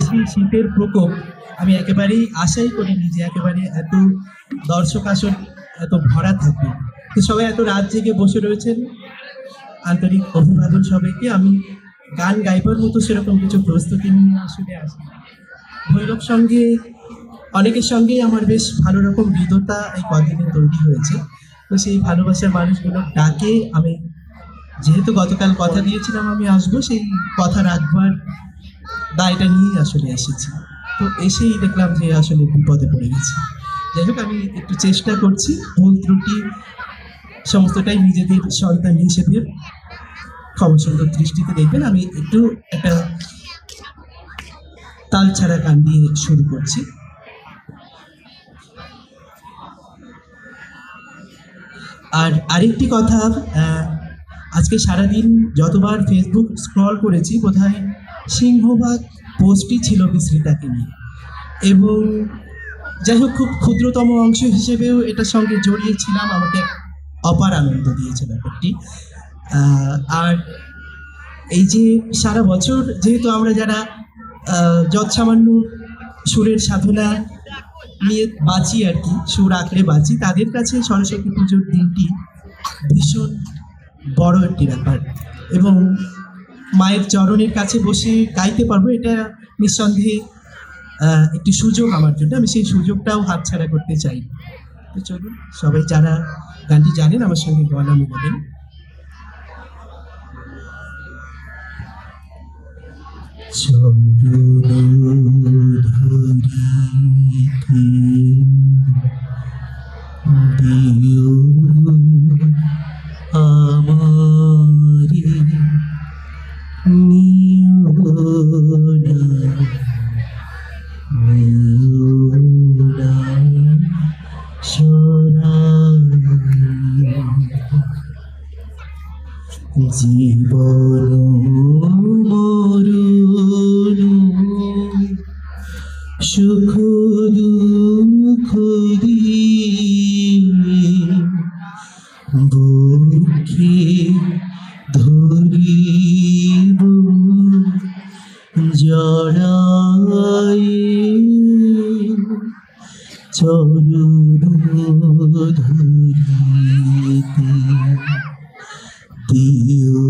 বেশি শীতের প্রকোপ আমি একেবারেই আশাই করিনি যে একেবারে এত দর্শক আসর এত ভরা থাকবে। তো সবাই এত রাত জেগে বসে রয়েছেন, আন্তরিক অভিবাদন সবাইকে। আমি গান গাইবার মতো সেরকম কিছু প্রস্তুতি নিয়ে আসলে আসি। ভৈরব সঙ্গে অনেকের সঙ্গেই আমার বেশ ভালো রকম হৃদ্যতা এই কদিনে তৈরি হয়েছে। তো সেই ভালোবাসার মানুষগুলো ডাকে আমি, যেহেতু গতকাল কথা দিয়েছিলাম আমি আসবো, সেই কথা রাখবার দায়টা নিয়েই আসলে এসেছি। তো এসেই দেখলাম যে আসলে বিপদে পড়ে গেছি। যাই হোক, আমি একটু চেষ্টা করছি, ভুল ত্রুটি সমস্তটাই নিজেদের সন্তান হিসেবে ক্ষমা সুন্দর দৃষ্টিতে দেখবেন। আমি একটু একটা তাল ছাড়া গান দিয়ে শুরু করছি। আর আরেকটি কথা, আজকে সারাদিন যতবার ফেসবুক স্ক্রল করেছি বোধহয় সিংহভাগ পোস্টই ছিল বিস্মৃতাকে নিয়ে, এবং যাই হোক খুব ক্ষুদ্রতম অংশ হিসেবেও এটার সঙ্গে জড়িয়েছিলাম, আমাকে অপার আনন্দ দিয়েছে ব্যাপারটি। আর এই যে সারা বছর যেহেতু আমরা যারা যৎসামান্য সুরের সাধনা নিয়ে বাঁচি আর কি, সুর আঁকড়ে বাঁচি, তাদের কাছে সরস্বতী পুজোর দিনটি ভীষণ বড় একটি ব্যাপার, এবং মায়ের চরণের কাছে বসে গাইতে পারবো এটা নিঃসন্দেহে একটি সুযোগ আমার জন্য। আমি সেই সুযোগটাও হাতছাড়া করতে চাই। তো চলুন, সবাই যারা গানটি জানেন আমার সঙ্গে গলা মিলাবেন। দিও আমারে জীবন মরণ সুখ দুঃখ বুকে ধরিব জড়াই চরণ ধরিতে দিও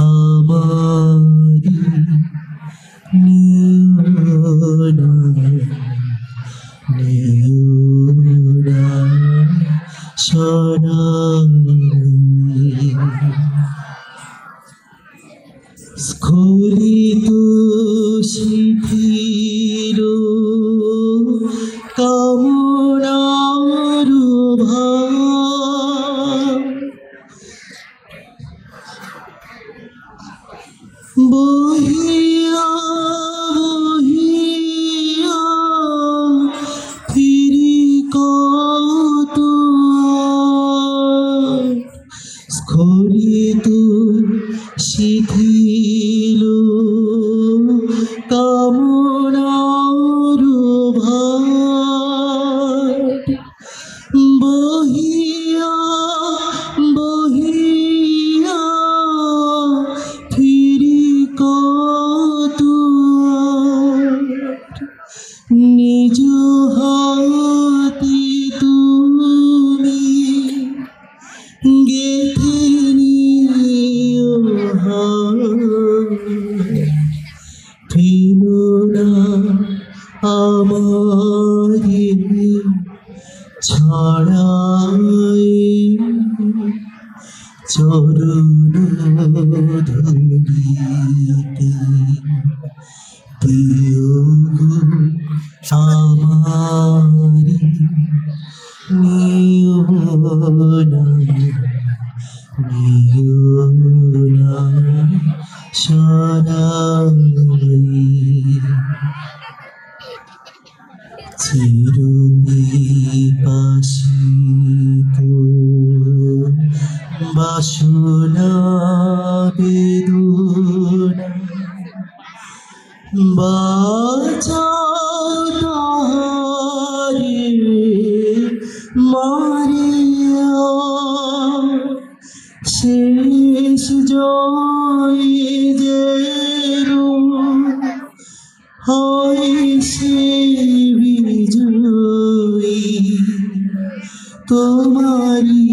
আমারি নিউরা সরাই স্খলিত শিথিল কামনার ভাব বহিয়া বহিয়া ফিরি কত স্খলিত শিথিল কামনার ভাব বহিয়া বহিয়া ফিরি কত নিজ হাতে তুমি গেথে নিও ফেলো না আমারে ছাড়াই চরণ ধরিতে দিও আমারে নিও না সরাই চিরবিপাসিত বাসনা বেদনা বাঁচাও তাহারে মারিয়া শেষ জয় যেন এসে বিজয়ী তোমারই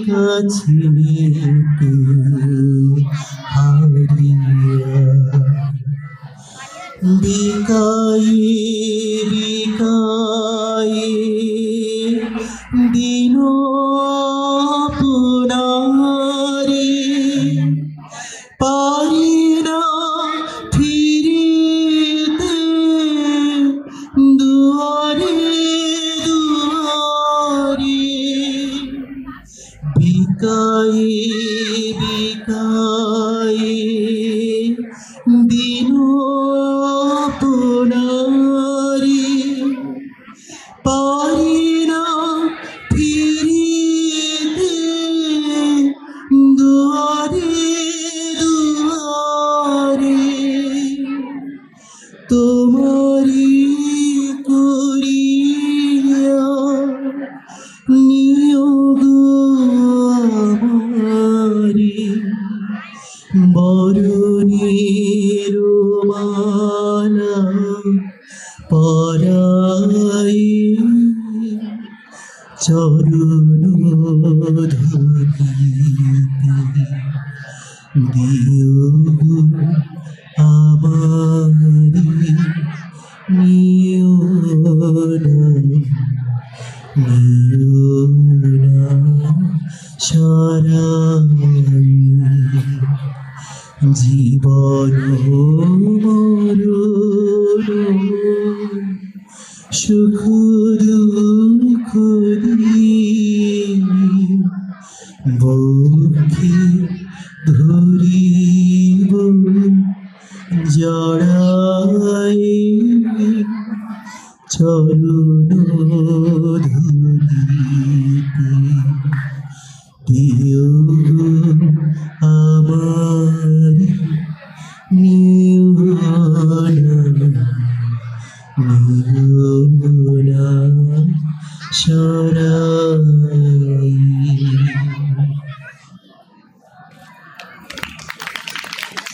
কাছে হারিয়া বিকায়ে বিকায়ে দিন পুনারে পারি না ফিরিতে দুয়ারে দুয়ারে বিকায়ে বিকায়ে দিন পুনারে পারি না ফিরিতে দুয়ারে দুয়ারে তোমারি করিয়া নিয়োগ আমারে বরণের মালা পরাই চরণ ধরিতে দিও আমারে নিও না সরাই জীবন মরণ সুখ দুঃখ বক্ষে ধরিব জড়াই চরণ ধরিতে দিও আমার নিও না সরাই